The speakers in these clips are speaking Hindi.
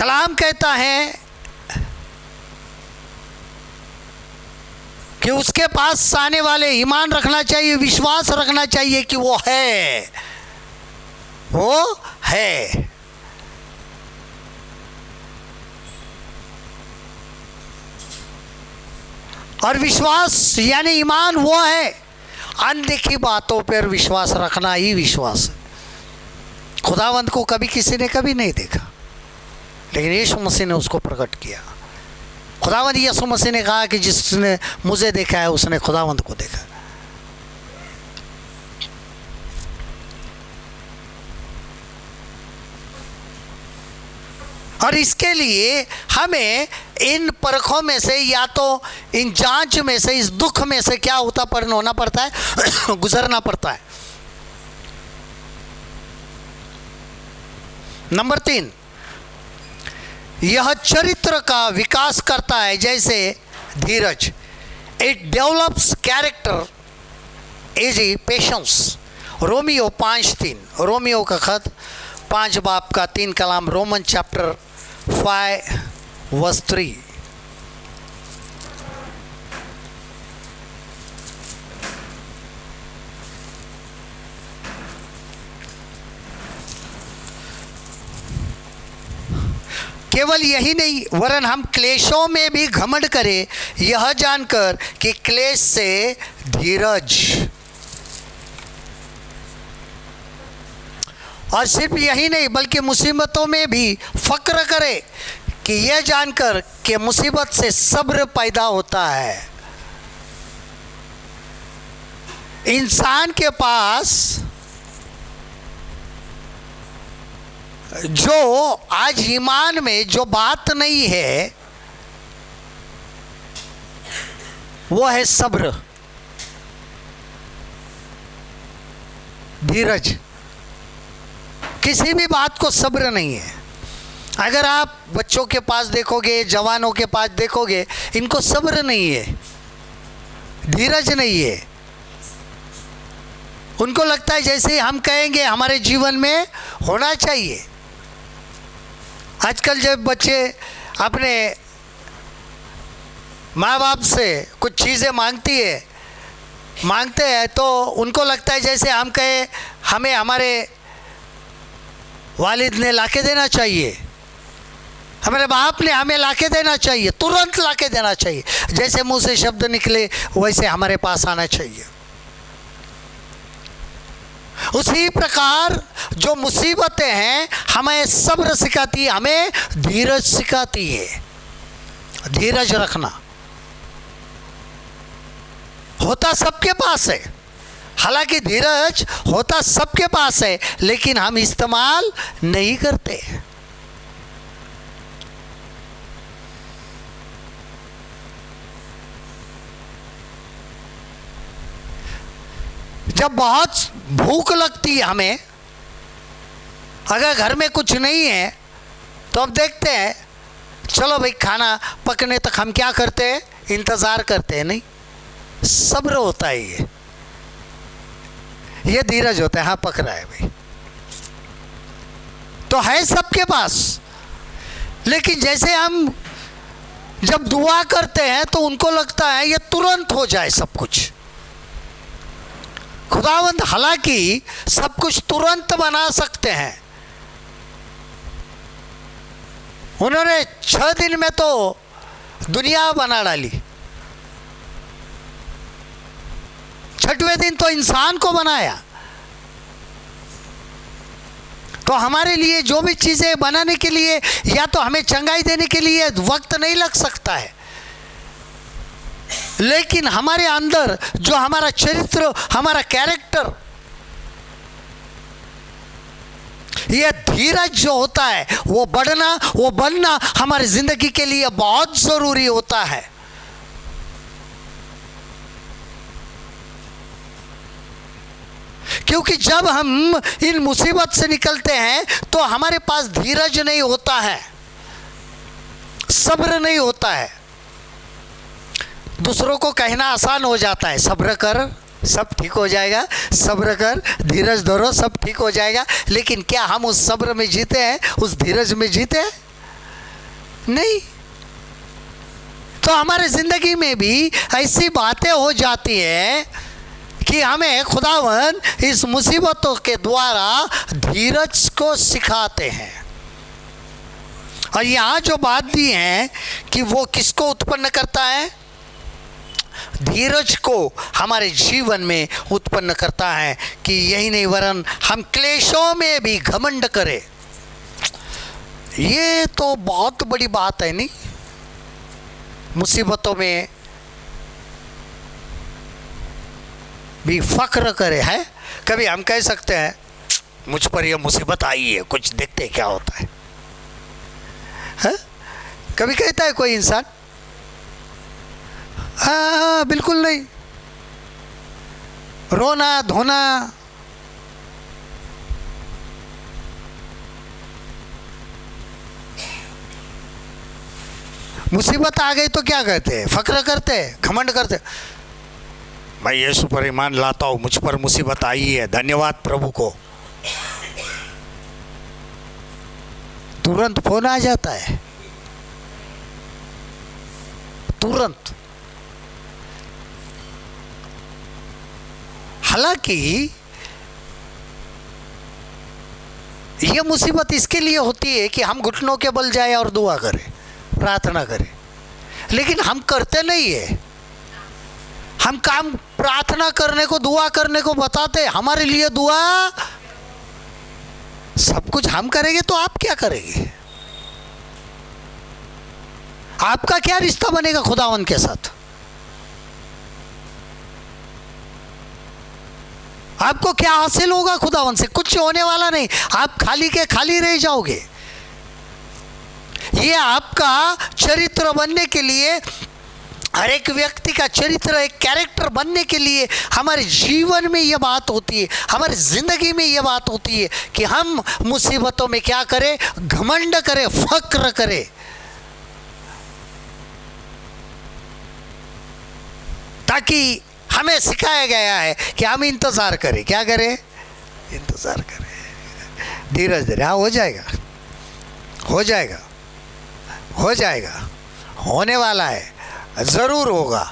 कलाम कहता है कि उसके पास आने वाले ईमान रखना चाहिए, विश्वास रखना चाहिए कि वो है, वो है। और विश्वास यानी ईमान वो है, अनदेखी बातों पर विश्वास रखना ही विश्वास है। खुदावंत को कभी किसी ने कभी नहीं देखा, लेकिन यीशु मसीह ने उसको प्रकट किया। खुदावंत यीशु मसीह ने कहा कि जिसने मुझे देखा है उसने खुदावंत को देखा। और इसके लिए हमें इन परखों में से या तो इन जांच में से, इस दुख में से क्या होना पड़ता है गुजरना पड़ता है। नंबर 3, यह चरित्र का विकास करता है, जैसे धीरज। It develops character is patience. रोमियो 5:3, रोमियो का खत 5 बाब का 3 कलाम, रोमन चैप्टर 5:3। केवल यही नहीं, वरन हम क्लेशों में भी घमंड करें, यह जानकर कि क्लेश से धीरज। और सिर्फ यही नहीं, बल्कि मुसीबतों में भी फक्र करे कि यह जानकर कि मुसीबत से सब्र पैदा होता है। इंसान के पास जो आज ईमान में जो बात नहीं है वो है सब्र, धीरज। किसी भी बात को सब्र नहीं है। अगर आप बच्चों के पास देखोगे, जवानों के पास देखोगे, इनको सब्र नहीं है, धीरज नहीं है। उनको लगता है जैसे हम कहेंगे हमारे जीवन में होना चाहिए। आजकल जब बच्चे अपने माँ बाप से कुछ चीज़ें मांगते हैं तो उनको लगता है जैसे हम कहें हमें हमारे वालिद ने लाके देना चाहिए, हमारे बाप ने हमें लाके देना चाहिए, तुरंत लाके देना चाहिए। जैसे मुंह से शब्द निकले वैसे हमारे पास आना चाहिए। उसी प्रकार जो मुसीबतें हैं हमें सब्र सिखाती है, हमें धीरज सिखाती है। धीरज रखना होता सबके पास है, हालांकि धीरज होता सबके पास है, लेकिन हम इस्तेमाल नहीं करते। जब बहुत भूख लगती है हमें, अगर घर में कुछ नहीं है तो अब देखते हैं चलो भाई खाना पकने तक हम क्या करते हैं, इंतज़ार करते हैं। नहीं, सब्र होता है, ये धीरज होता है। हाँ, पक रहा है भाई, तो है सबके पास। लेकिन जैसे हम जब दुआ करते हैं तो उनको लगता है ये तुरंत हो जाए सब कुछ। खुदावंद हालांकि सब कुछ तुरंत बना सकते हैं, उन्होंने 6 दिन में तो दुनिया बना डाली, 6वें दिन तो इंसान को बनाया। तो हमारे लिए जो भी चीज़ें बनाने के लिए या तो हमें चंगाई देने के लिए वक्त नहीं लग सकता है, लेकिन हमारे अंदर जो हमारा चरित्र, हमारा कैरेक्टर, ये धीरज जो होता है वो बढ़ना, वो बनना हमारी जिंदगी के लिए बहुत जरूरी होता है। क्योंकि जब हम इन मुसीबत से निकलते हैं तो हमारे पास धीरज नहीं होता है, सब्र नहीं होता है। दूसरों को कहना आसान हो जाता है, सब्र कर सब ठीक हो जाएगा, सब्र कर, धीरज धरो सब ठीक हो जाएगा। लेकिन क्या हम उस सब्र में जीते हैं, उस धीरज में जीते हैं? नहीं। तो हमारे ज़िंदगी में भी ऐसी बातें हो जाती हैं कि हमें खुदावन इस मुसीबतों के द्वारा धीरज को सिखाते हैं। और यहाँ जो बात दी है कि वो किसको उत्पन्न करता है, धीरज को हमारे जीवन में उत्पन्न करता है। कि यही नहीं वरन हम क्लेशों में भी घमंड करें। ये तो बहुत बड़ी बात है नहीं, मुसीबतों में भी फक्र करे है। कभी हम कह सकते हैं मुझ पर यह मुसीबत आई है, कुछ देखते क्या होता है? कभी कहता है कोई इंसान? बिल्कुल नहीं। रोना धोना, मुसीबत आ गई तो क्या कहते हैं? फक्र करते हैं, घमंड करते। मैं यीशु पर ईमान लाता हूँ, मुझ पर मुसीबत आई है, धन्यवाद प्रभु को। तुरंत फोन आ जाता है, तुरंत। हालांकि यह मुसीबत इसके लिए होती है कि हम घुटनों के बल जाए और दुआ करें, प्रार्थना करें, लेकिन हम करते नहीं है। हम काम प्रार्थना करने को, दुआ करने को बताते, हमारे लिए दुआ सब कुछ हम करेंगे तो आप क्या करेंगे? आपका क्या रिश्ता बनेगा खुदावन के साथ? आपको क्या हासिल होगा खुदावन से? कुछ होने वाला नहीं। आप खाली के खाली रह जाओगे। ये आपका चरित्र बनने के लिए, हर एक व्यक्ति का चरित्र, एक कैरेक्टर बनने के लिए हमारे जीवन में ये बात होती है, हमारी ज़िंदगी में ये बात होती है कि हम मुसीबतों में क्या करें? घमंड करें, फक्र करें। ताकि हमें सिखाया गया है कि हम इंतज़ार करें। क्या करें? इंतज़ार करें, धीरज धरे। हाँ, हो जाएगा, हो जाएगा, हो जाएगा, होने वाला है, ज़रूर होगा।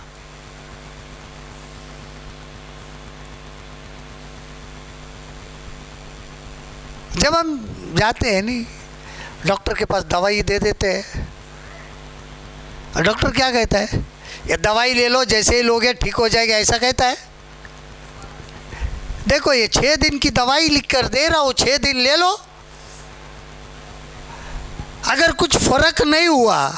जब हम जाते हैं नहीं, डॉक्टर के पास दवाई दे देते हैं, डॉक्टर क्या कहता है? ये दवाई ले लो, जैसे ही लोगे ठीक हो जाएगा, ऐसा कहता है? देखो, ये 6 दिन की दवाई लिख कर दे रहा हूँ, 6 दिन ले लो। अगर कुछ फर्क नहीं हुआ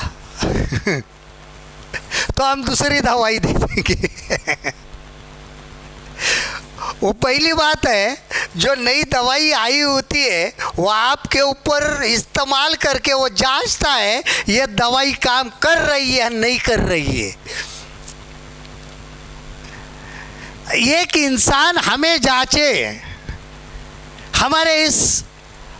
तो हम दूसरी दवाई दे देंगे। वो पहली बात है, जो नई दवाई आई होती है वो आपके ऊपर इस्तेमाल करके वो जांचता है ये दवाई काम कर रही है या नहीं कर रही है। एक इंसान हमें जांचे, हमारे इस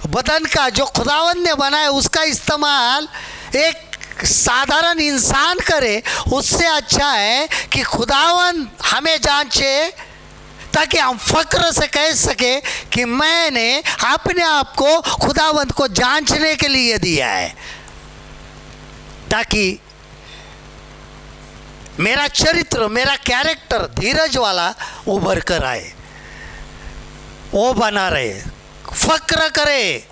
बदन का जो खुदावंद ने बनाया उसका इस्तेमाल एक साधारण इंसान करे, उससे अच्छा है कि खुदावंद हमें जांचे, ताकि हम फक्र से कह सके कि मैंने अपने आप को खुदावंद को जांचने के लिए दिया है, ताकि मेरा चरित्र, मेरा कैरेक्टर धीरज वाला उभर कर आए, वो बना रहे, फक्र करे।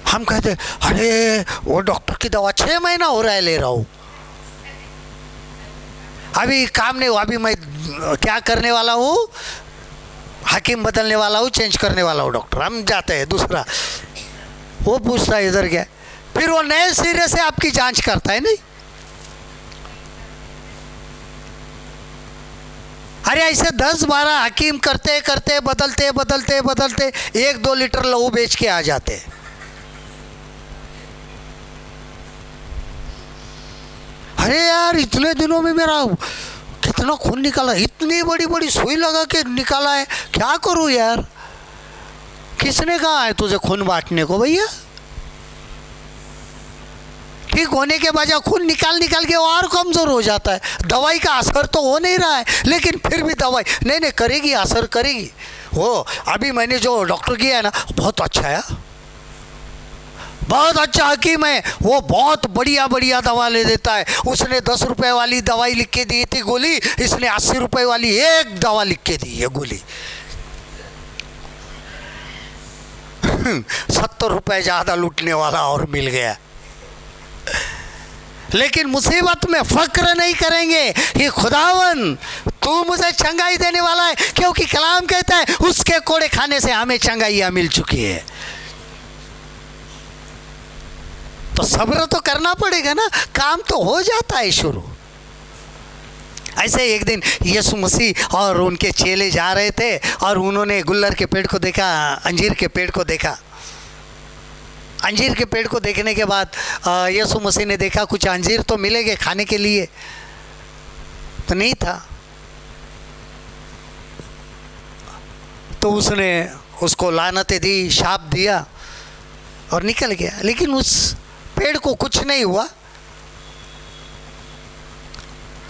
हम कहते अरे वो डॉक्टर की दवा 6 महीना हो रहा है ले रहा हूँ, अभी काम नहीं हुआ, अभी मैं क्या करने वाला हूँ? हकीम बदलने वाला हूँ, चेंज करने वाला हूँ डॉक्टर। हम जाते हैं दूसरा, वो पूछता है इधर क्या, फिर वो नए सिरे से आपकी जांच करता है। नहीं, अरे ऐसे 10-12 हकीम करते करते बदलते बदलते बदलते 1-2 लीटर लहू बेच के आ जाते। अरे यार, इतने दिनों में मेरा कितना खून निकाला, इतनी बड़ी बड़ी सुई लगा के निकाला है, क्या करूं यार? किसने कहा है तुझे खून बांटने को भैया? ठीक होने के बजाय खून निकाल निकाल के और कमज़ोर हो जाता है। दवाई का असर तो हो नहीं रहा है, लेकिन फिर भी दवाई नहीं करेगी, असर करेगी। वो अभी मैंने जो डॉक्टर किया है ना, बहुत अच्छा है, बहुत अच्छा हकीम है, वो बहुत बढ़िया बढ़िया दवा ले देता है। उसने 10 रुपए वाली दवाई लिख के दी थी गोली, इसने 80 रुपए वाली एक दवा लिख के दी है गोली। 70 रुपए ज़्यादा लूटने वाला और मिल गया। लेकिन मुसीबत में फक्र नहीं करेंगे कि खुदावन तू मुझे चंगाई देने वाला है, क्योंकि कलाम कहता है उसके कोड़े खाने से हमें चंगाइयाँ मिल चुकी है। तो सब्र तो करना पड़ेगा ना, काम तो हो जाता है शुरू। ऐसे एक दिन यीशु मसीह और उनके चेले जा रहे थे और उन्होंने गुल्लर के पेड़ को देखा, अंजीर के पेड़ को देखा। अंजीर के पेड़ को देखने के बाद यीशु मसीह ने देखा कुछ अंजीर तो मिलेंगे खाने के लिए, तो नहीं था। तो उसने उसको लानतें दी, शाप दिया और निकल गया। लेकिन उस पेड़ को कुछ नहीं हुआ।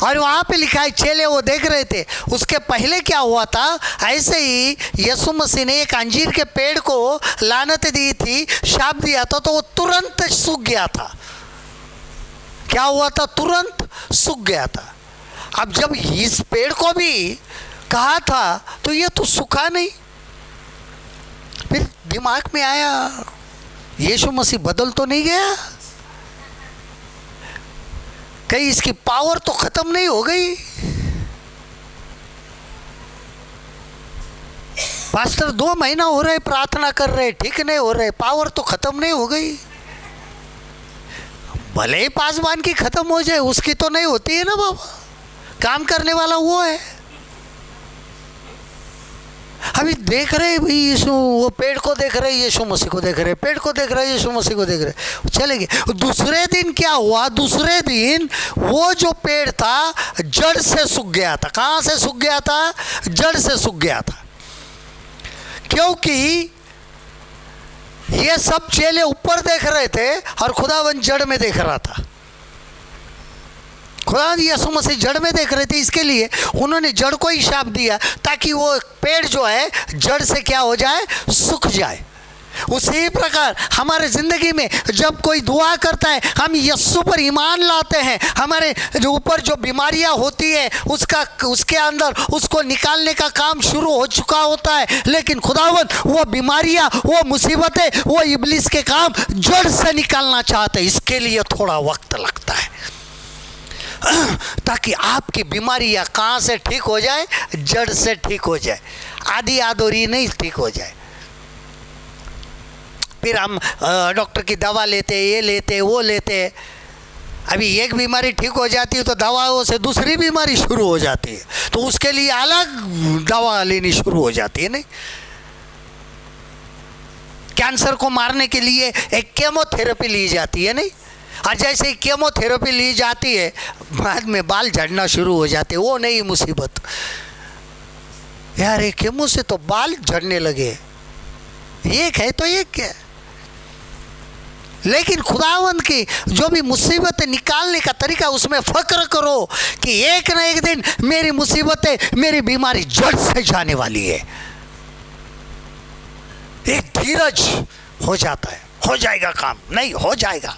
और वहाँ पे लिखा है चेले वो देख रहे थे। उसके पहले क्या हुआ था, ऐसे ही यीशु मसीह ने एक अंजीर के पेड़ को लानत दी थी, शाप दिया था, तो वो तुरंत सूख गया था। क्या हुआ था? तुरंत सूख गया था। अब जब इस पेड़ को भी कहा था तो ये तो सूखा नहीं। फिर दिमाग में आया यीशु मसीह बदल तो नहीं गया, कहीं इसकी पावर तो खत्म नहीं हो गई। पास्टर 2 महीना हो रहे प्रार्थना कर रहे, ठीक नहीं हो रहे, पावर तो खत्म नहीं हो गई। भले ही पासवान की खत्म हो जाए, उसकी तो नहीं होती है ना बाबा, काम करने वाला वो है। अभी देख रहे भाई यीशु, वो पेड़ को देख रहे, यीशु मसीह को देख रहे, पेड़ को देख रहे, यीशु मसीह को देख रहे, चले गए। दूसरे दिन क्या हुआ? दूसरे दिन वो जो पेड़ था जड़ से सूख गया था। कहाँ से सूख गया था? जड़ से सूख गया था। क्योंकि ये सब चेले ऊपर देख रहे थे और खुदावन जड़ में देख रहा था। खुदा यीशु मसीह जड़ में देख रहे थे, इसके लिए उन्होंने जड़ को ही शाप दिया ताकि वो पेड़ जो है जड़ से क्या हो जाए? सूख जाए। उसी प्रकार हमारे ज़िंदगी में जब कोई दुआ करता है, हम यीशु पर ईमान लाते हैं, हमारे जो ऊपर जो बीमारियां होती है उसके अंदर उसको निकालने का काम शुरू हो चुका होता है। लेकिन खुदावन वो बीमारियां, वो मुसीबतें, वो इब्लिस के काम जड़ से निकालना चाहते हैं। इसके लिए थोड़ा वक्त लगता है ताकि आपकी बीमारियां कहाँ से ठीक हो जाए? जड़ से ठीक हो जाए, आधी अधूरी नहीं ठीक हो जाए। फिर हम डॉक्टर की दवा लेते, ये लेते, वो लेते। अभी एक बीमारी ठीक हो जाती है तो दवाओं से दूसरी बीमारी शुरू हो जाती है, तो उसके लिए अलग दवा लेनी शुरू हो जाती है। नहीं, कैंसर को मारने के लिए एक केमोथेरेपी ली जाती है। नहीं, और जैसे ही केमोथेरेपी ली जाती है बाद में बाल झड़ना शुरू हो जाते हैं। वो नहीं मुसीबत यार, एक केमो से तो बाल झड़ने लगे, एक है तो एक क्या। लेकिन खुदावंद की जो भी मुसीबतें निकालने का तरीका, उसमें फक्र करो कि एक ना एक दिन मेरी मुसीबतें, मेरी बीमारी जड़ से जाने वाली है। एक धीरज हो जाता है, हो जाएगा काम, नहीं हो जाएगा।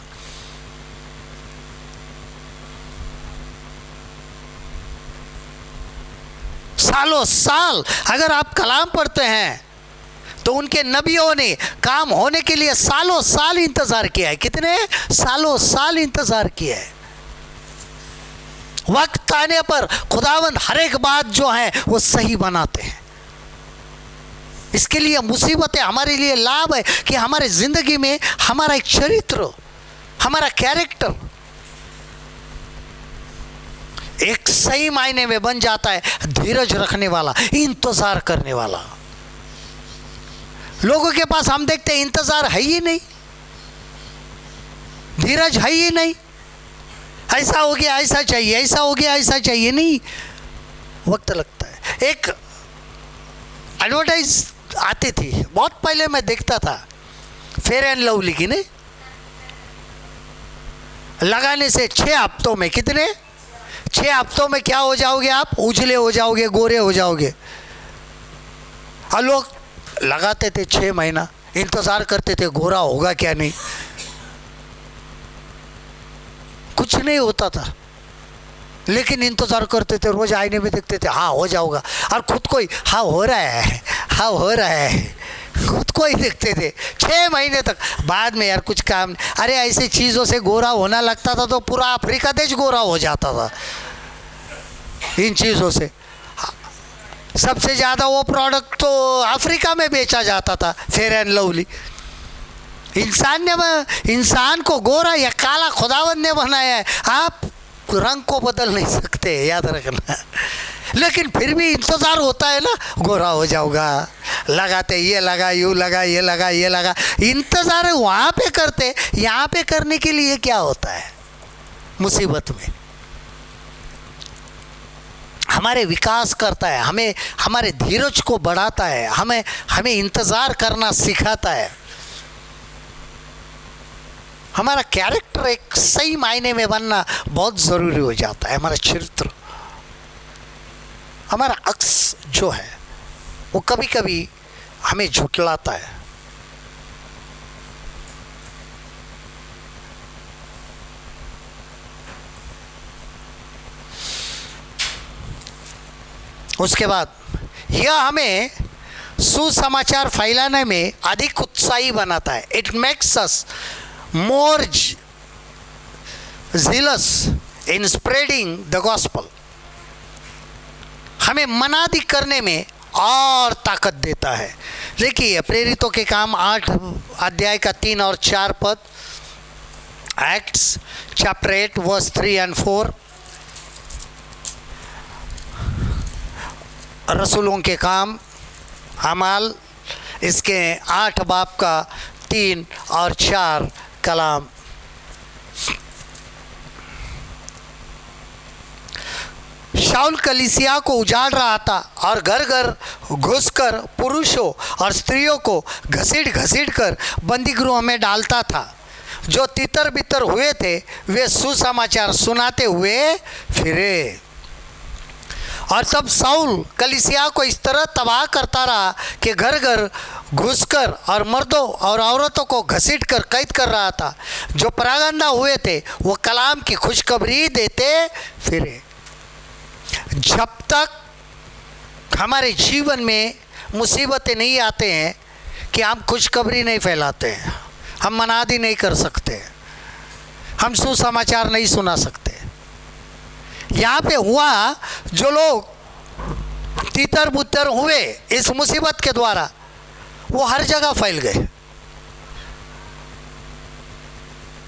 सालों साल अगर आप कलाम पढ़ते हैं तो उनके नबियों ने काम होने के लिए सालों साल इंतजार किया है। कितने सालों साल इंतजार किया है। वक्त आने पर खुदावंद हर एक बात जो है वो सही बनाते हैं। इसके लिए मुसीबतें हमारे लिए लाभ है कि हमारे जिंदगी में हमारा एक चरित्र, हमारा कैरेक्टर एक सही मायने में बन जाता है। धीरज रखने वाला, इंतजार करने वाला। लोगों के पास हम देखते हैं इंतजार है ही नहीं, धीरज है ही नहीं। ऐसा हो गया ऐसा चाहिए, ऐसा हो गया ऐसा चाहिए, नहीं, वक्त लगता है। एक एडवर्टाइज आती थी बहुत पहले, मैं देखता था, फेयर एंड लवली की। नहीं, लगाने से 6 हफ्तों में, कितने 6 हफ्तों में क्या हो जाओगे आप? उजले हो जाओगे, गोरे हो जाओगे। और लोग लगाते थे 6 महीना, इंतज़ार करते थे गोरा होगा क्या नहीं। नहीं होता था, लेकिन इंतजार करते थे, रोज आईने में देखते थे हाँ हो जाऊंगा, और खुद को ही हाँ हो रहा है, हाँ हो रहा है, खुद को ही देखते थे 6 महीने तक। बाद में यार कुछ काम, अरे ऐसी चीज़ों से गोरा होना लगता था तो पूरा अफ्रीका देश गोरा हो जाता था इन चीज़ों से। सबसे ज़्यादा वो प्रोडक्ट तो अफ्रीका में बेचा जाता था, फेयर एंड लवली। इंसान को गोरा या काला खुदावंद ने बनाया है, आप रंग को बदल नहीं सकते, याद रखना। लेकिन फिर भी इंतज़ार होता है ना, गोरा हो जाऊंगा, लगाते ये लगा, यूँ लगा, ये लगा, ये लगा, इंतज़ार वहाँ पे करते, यहाँ पे करने के लिए क्या होता है मुसीबत में? हमारे विकास करता है, हमें हमारे धीरज को बढ़ाता है, हमें इंतज़ार करना सिखाता है। हमारा कैरेक्टर एक सही मायने में बनना बहुत ज़रूरी हो जाता है। हमारा चरित्र, हमारा अक्स जो है वो कभी कभी हमें झुठलाता है। उसके बाद यह हमें सुसमाचार फैलाने में अधिक उत्साही बनाता है। It makes us more zealous in spreading the gospel। हमें मनादी करने में और ताकत देता है। देखिए प्रेरितों के काम 8 अध्याय का 3 और 4 पद, एक्ट्स चैप्टर 8 वर्स 3 and 4। रसूलों के काम अमाल इसके 8 बाब का 3 और 4 कलाम। शाऊल कलीसिया को उजाड़ रहा था और घर घर घुसकर पुरुषों और स्त्रियों को घसीट घसीट कर बंदीगृह में डालता था। जो तितर बितर हुए थे वे सुसमाचार सुनाते हुए फिरे। और तब शाऊल कलीसिया को इस तरह तबाह करता रहा कि घर घर घुसकर और मर्दों और औरतों को घसीट कर कैद कर रहा था। जो परागंदा हुए थे वो कलाम की खुशखबरी देते फिरे। जब तक हमारे जीवन में मुसीबतें नहीं आते हैं कि हम खुशखबरी नहीं फैलाते हैं, हम मनादी नहीं कर सकते, हम सुसमाचार नहीं सुना सकते। यहाँ पे हुआ, जो लोग तितर बुतर हुए इस मुसीबत के द्वारा वो हर जगह फैल गए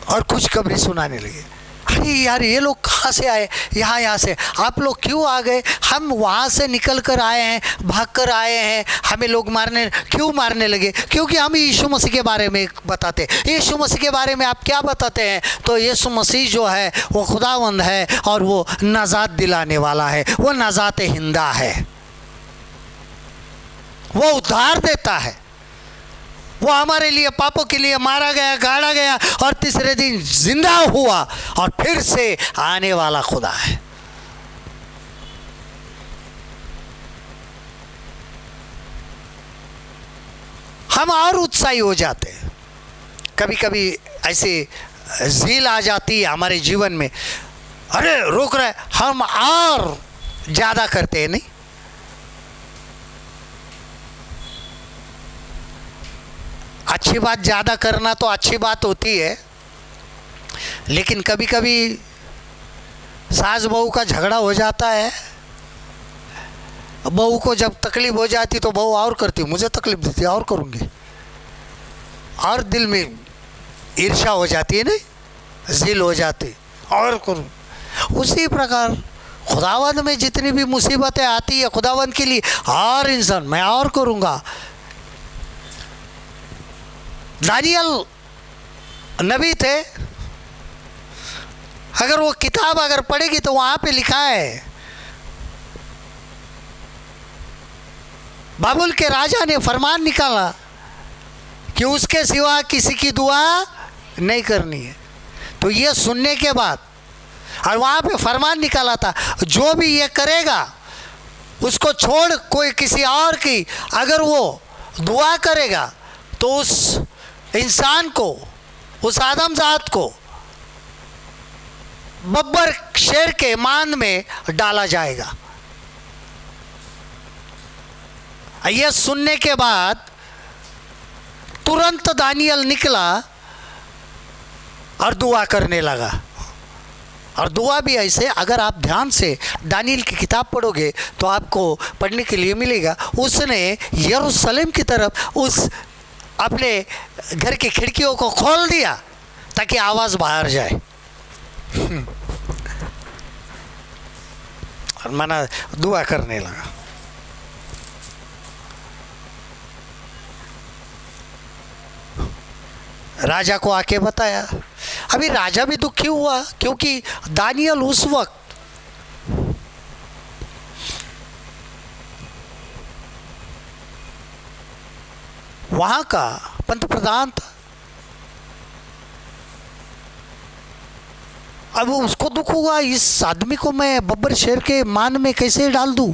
और खुशखबरी सुनाने लगे। अरे यार ये लोग कहाँ से आए, यहाँ से आप लोग क्यों आ गए? हम वहाँ से निकल कर आए हैं, भाग कर आए हैं, हमें लोग क्यों मारने लगे? क्योंकि हम यीशु मसीह के बारे में बताते। यीशु मसीह के बारे में आप क्या बताते हैं? तो यीशु मसीह जो है वो खुदावंद है और वो नजात दिलाने वाला है, वो नजात हिंदा है, वो उद्धार देता है, वो हमारे लिए पापों के लिए मारा गया, गाड़ा गया और तीसरे दिन जिंदा हुआ और फिर से आने वाला खुदा है। हम और उत्साही हो जाते हैं। कभी कभी ऐसे ज़ील आ जाती है हमारे जीवन में, अरे रोक रहे, हम और ज़्यादा करते हैं। नहीं, अच्छी बात ज़्यादा करना तो अच्छी बात होती है, लेकिन कभी कभी सास बहू का झगड़ा हो जाता है। बहू को जब तकलीफ हो जाती तो बहू और करती, मुझे तकलीफ देती और करूँगी, और दिल में ईर्ष्या हो जाती है, नहीं ज़िल हो जाती और करूँ। उसी प्रकार खुदावंद में जितनी भी मुसीबतें आती है खुदावंद के लिए, और इंसान मैं और करूँगा। दानियल नबी थे, अगर वो किताब अगर पढ़ेगी तो वहाँ पे लिखा है बाबुल के राजा ने फरमान निकाला कि उसके सिवा किसी की दुआ नहीं करनी है। तो ये सुनने के बाद और वहाँ पे फरमान निकाला था, जो भी ये करेगा उसको छोड़ कोई किसी और की अगर वो दुआ करेगा तो उस इंसान को, उस आदमजात को बब्बर शेर के मान में डाला जाएगा। यह सुनने के बाद तुरंत दानियल निकला और दुआ करने लगा। और दुआ भी ऐसे, अगर आप ध्यान से दानियल की किताब पढ़ोगे तो आपको पढ़ने के लिए मिलेगा। उसने यरूशलेम की तरफ उस अपने घर की खिड़कियों को खोल दिया ताकि आवाज़ बाहर जाए। और मना दुआ करने लगा। राजा को आके बताया। अभी राजा भी दुखी हुआ क्योंकि दानियल उस वक्त वहां का पंतप्रधान था। अब उसको दुख हुआ, इस आदमी को मैं बब्बर शेर के मान में कैसे डाल दूं।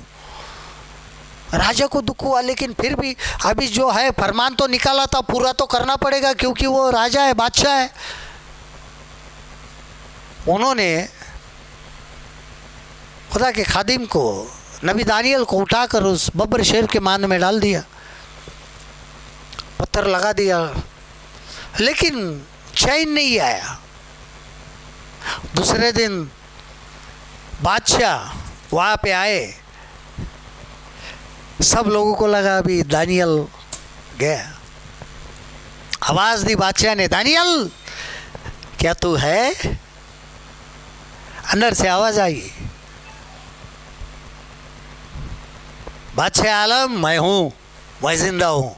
राजा को दुख हुआ, लेकिन फिर भी अभी जो है फरमान तो निकाला था, पूरा तो करना पड़ेगा क्योंकि वो राजा है, बादशाह है। उन्होंने खुदा के खादिम को, नबी दानियल को उठाकर उस बब्बर शेर के मान में डाल दिया, पत्थर लगा दिया, लेकिन चैन नहीं आया। दूसरे दिन बादशाह वहाँ पे आए, सब लोगों को लगा अभी दानियल गया। आवाज़ दी बादशाह ने, दानियल क्या तू है? अंदर से आवाज़ आई, बादशाह आलम मैं हूँ, मैं जिंदा हूँ,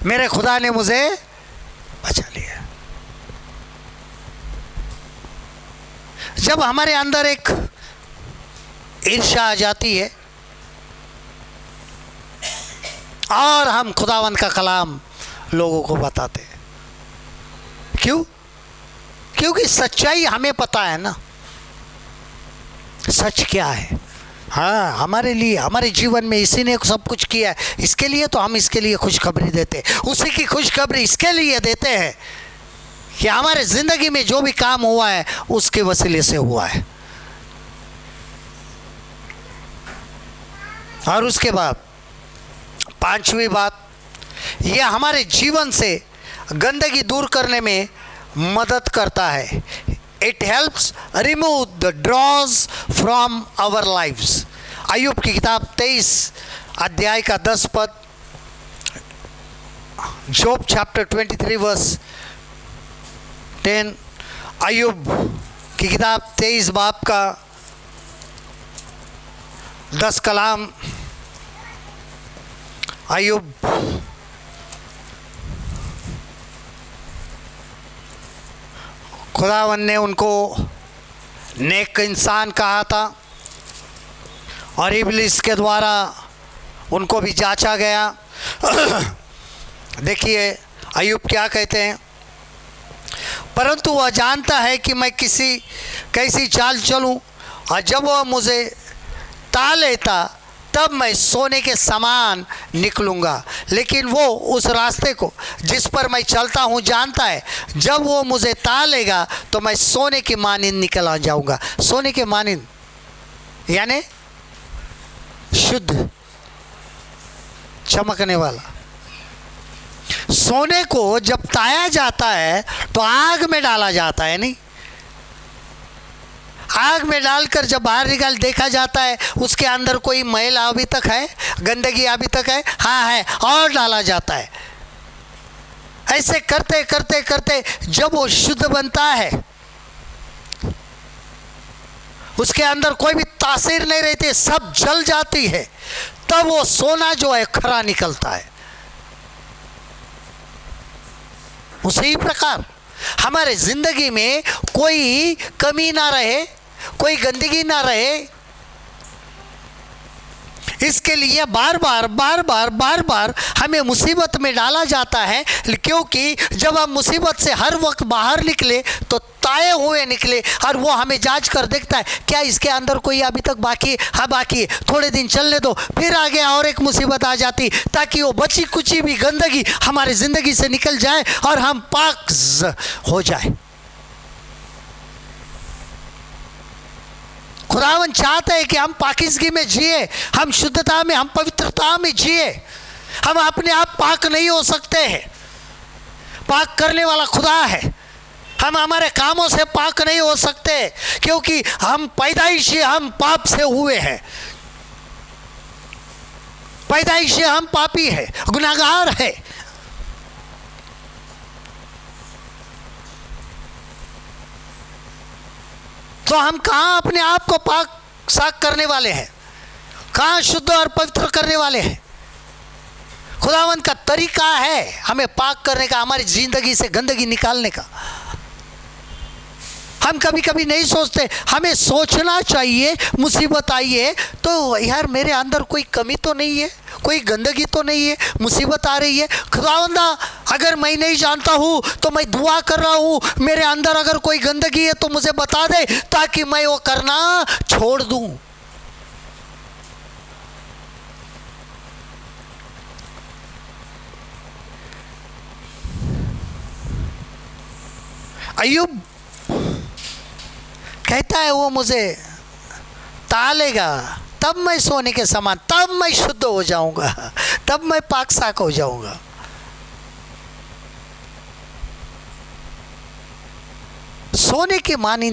मेरे खुदा ने मुझे बचा लिया। जब हमारे अंदर एक ईर्ष्या आ जाती है और हम खुदावंद का कलाम लोगों को बताते हैं, क्यों? क्योंकि सच्चाई हमें पता है ना, सच क्या है। हाँ, हमारे लिए, हमारे जीवन में इसी ने सब कुछ किया है, इसके लिए तो हम इसके लिए खुशखबरी देते हैं। उसी की खुशखबरी इसके लिए देते हैं कि हमारे ज़िंदगी में जो भी काम हुआ है उसके वसीले से हुआ है। और उसके बाद पांचवी बात, यह हमारे जीवन से गंदगी दूर करने में मदद करता है। It helps remove the dross from our lives. अय्यूब की किताब 23 अध्याय का 10 पद, जॉब चैप्टर 23 वर्स 10, अय्यूब की किताब 23 बाब का 10 कलाम। अय्यूब खुदावन ने उनको नेक इंसान कहा था और इब्लिस के द्वारा उनको भी जांचा गया। देखिए अय्यूब क्या कहते हैं, परंतु वह जानता है कि मैं कैसी चाल चलूं, और जब वह मुझे ता लेता तब मैं सोने के समान निकलूँगा। लेकिन वो उस रास्ते को जिस पर मैं चलता हूँ जानता है, जब वो मुझे ता लेगा तो मैं सोने की मानिंद निकल आ जाऊँगा। सोने के मानिंद यानी शुद्ध, चमकने वाला। सोने को जब ताया जाता है तो आग में डाला जाता है, नहीं? आग में डालकर जब बाहर निकाल देखा जाता है उसके अंदर कोई मैल अभी तक है, गंदगी अभी तक है, हाँ है, और डाला जाता है। ऐसे करते करते करते जब वो शुद्ध बनता है, उसके अंदर कोई भी तासीर नहीं रहती, सब जल जाती है, तब वो सोना जो है खरा निकलता है। उसी प्रकार हमारे जिंदगी में कोई कमी ना रहे, कोई गंदगी ना रहे, इसके लिए बार बार हमें मुसीबत में डाला जाता है। क्योंकि जब हम मुसीबत से हर वक्त बाहर निकले तो ताए हुए निकले, और वो हमें जांच कर देखता है क्या इसके अंदर कोई अभी तक बाकी, हाँ बाकी है, थोड़े दिन चलने दो, फिर आगे और एक मुसीबत आ जाती, ताकि वो बची कुची भी गंदगी हमारी ज़िंदगी से निकल जाए और हम पाक हो जाए। खुदावन चाहते हैं कि हम पाकीज़गी में जिए, हम शुद्धता में, हम पवित्रता में जिए। हम अपने आप पाक नहीं हो सकते हैं, पाक करने वाला खुदा है। हम हमारे कामों से पाक नहीं हो सकते, क्योंकि हम पैदाइशी हम पाप से हुए हैं, पैदाइशी हम पापी है, गुनाहगार है। तो हम कहाँ अपने आप को पाक साक करने वाले हैं, कहाँ शुद्ध और पवित्र करने वाले हैं? खुदावन का तरीका है हमें पाक करने का, हमारी जिंदगी से गंदगी निकालने का। हम कभी कभी नहीं सोचते, हमें सोचना चाहिए मुसीबत आई है तो यार मेरे अंदर कोई कमी तो नहीं है, कोई गंदगी तो नहीं है, मुसीबत आ रही है, खुदावंदा अगर मैं नहीं जानता हूँ तो मैं दुआ कर रहा हूँ, मेरे अंदर अगर कोई गंदगी है तो मुझे बता दे ताकि मैं वो करना छोड़ दूँ। अय्यूब कहता है वो मुझे तालेगा तब मैं सोने के समान, तब मैं शुद्ध हो जाऊंगा, तब मैं पाक साक हो जाऊंगा। सोने की मानी